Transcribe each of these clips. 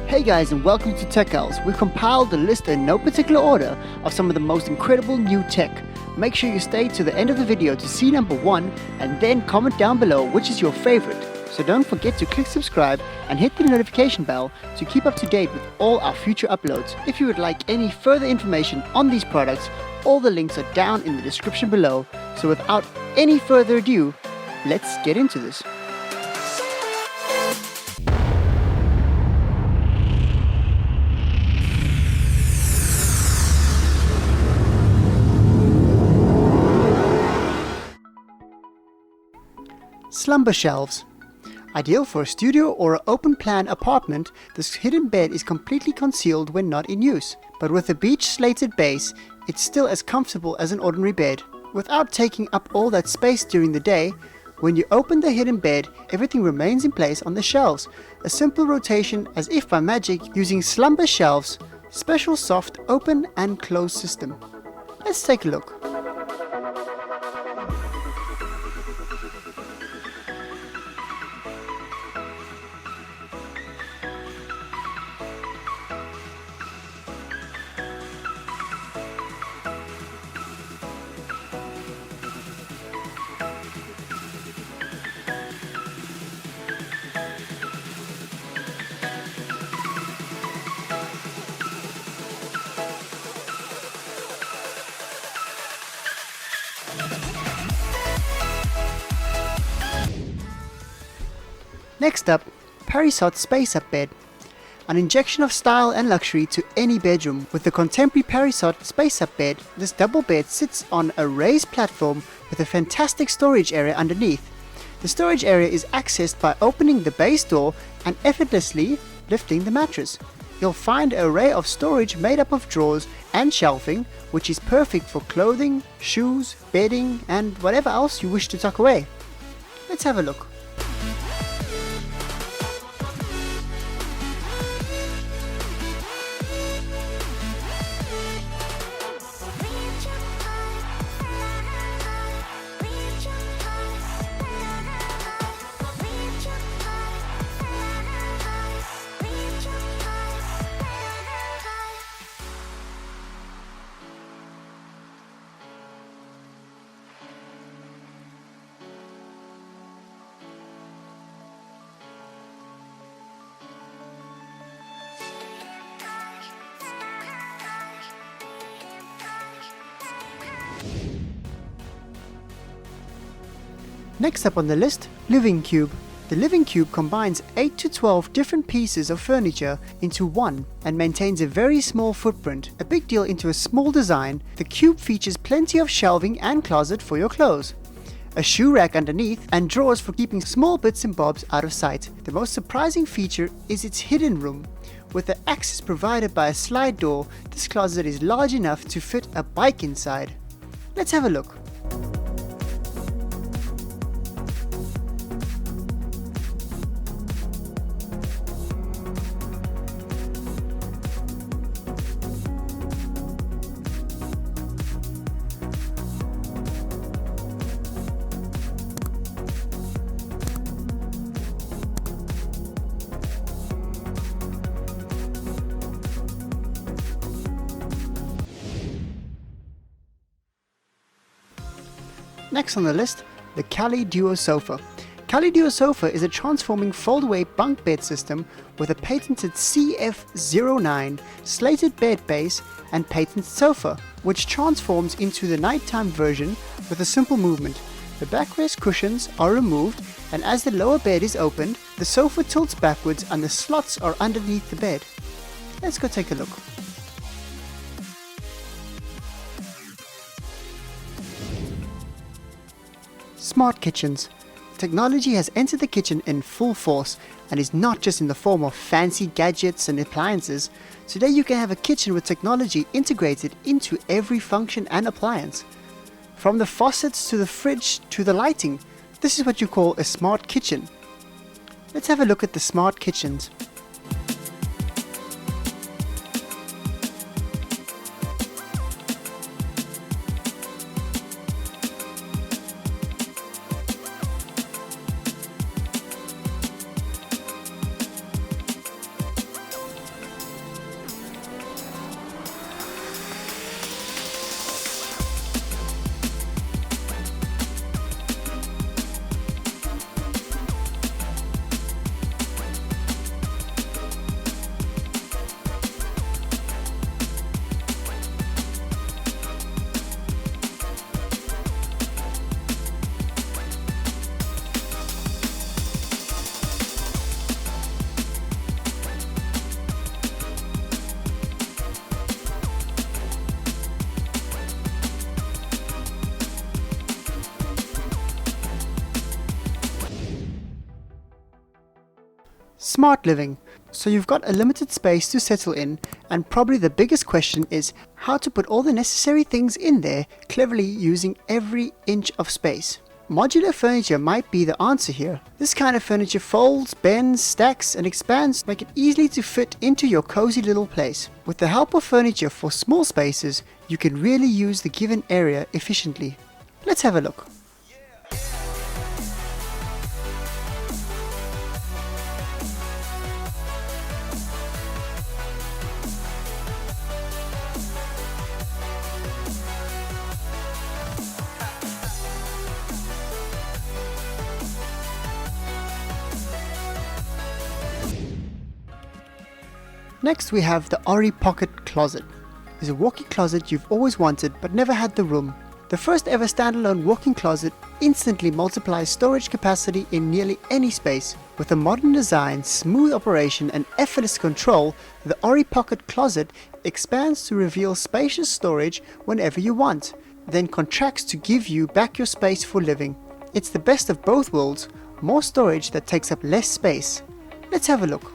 Hey guys, and welcome to Tech Owlz. We've compiled a list in no particular order of some of the most incredible new tech. Make sure you stay to the end of the video to see number 1 and then comment down below which is your favorite. So don't forget to click subscribe and hit the notification bell to keep up to date with all our future uploads. If you would like any further information on these products, all the links are down in the description below. So without any further ado, let's get into this. Slumber shelves. Ideal for a studio or an open plan apartment, this hidden bed is completely concealed when not in use, but with a beech slated base, it's still as comfortable as an ordinary bed. Without taking up all that space during the day, when you open the hidden bed, everything remains in place on the shelves. A simple rotation as if by magic using Slumber Shelves' special soft open and close system. Let's take a look. Next up, Parisot Space Up Bed. An injection of style and luxury to any bedroom. With the contemporary Parisot Space Up Bed, this double bed sits on a raised platform with a fantastic storage area underneath. The storage area is accessed by opening the base door and effortlessly lifting the mattress. You'll find an array of storage made up of drawers and shelving, which is perfect for clothing, shoes, bedding, and whatever else you wish to tuck away. Let's have a look. Next up on the list, Living Cube. The Living Cube combines 8 to 12 different pieces of furniture into one and maintains a very small footprint. A big deal into a small design, the cube features plenty of shelving and closet for your clothes, a shoe rack underneath, and drawers for keeping small bits and bobs out of sight. The most surprising feature is its hidden room. With the access provided by a slide door, this closet is large enough to fit a bike inside. Let's have a look. Next on the list, the Kali Duo Sofa. Kali Duo Sofa is a transforming fold-away bunk bed system with a patented CF09 slated bed base and patented sofa, which transforms into the nighttime version with a simple movement. The backrest cushions are removed, and as the lower bed is opened, the sofa tilts backwards and the slots are underneath the bed. Let's go take a look. Smart kitchens. Technology has entered the kitchen in full force and is not just in the form of fancy gadgets and appliances. Today you can have a kitchen with technology integrated into every function and appliance. From the faucets to the fridge to the lighting, this is what you call a smart kitchen. Let's have a look at the smart kitchens. smart living. So you've got a limited space to settle in, and probably the biggest question is how to put all the necessary things in there cleverly using every inch of space. Modular furniture might be the answer here. This kind of furniture folds, bends, stacks and expands to make it easily to fit into your cozy little place. With the help of furniture for small spaces, you can really use the given area efficiently. Let's have a look. Next we have the Ori Pocket Closet. It's a walk-in closet you've always wanted but never had the room. The first ever standalone walk-in closet instantly multiplies storage capacity in nearly any space. With a modern design, smooth operation and effortless control, the Ori Pocket Closet expands to reveal spacious storage whenever you want, then contracts to give you back your space for living. It's the best of both worlds, more storage that takes up less space. Let's have a look.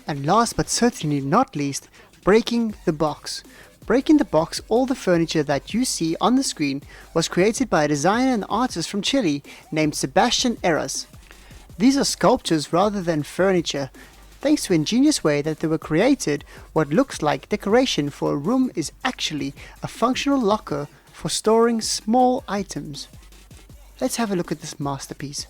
And last but certainly not least, breaking the box. Breaking the box, all the furniture that you see on the screen was created by a designer and artist from Chile named Sebastian Eras. These are sculptures rather than furniture. Thanks to an ingenious way that they were created, what looks like decoration for a room is actually a functional locker for storing small items. Let's have a look at this masterpiece.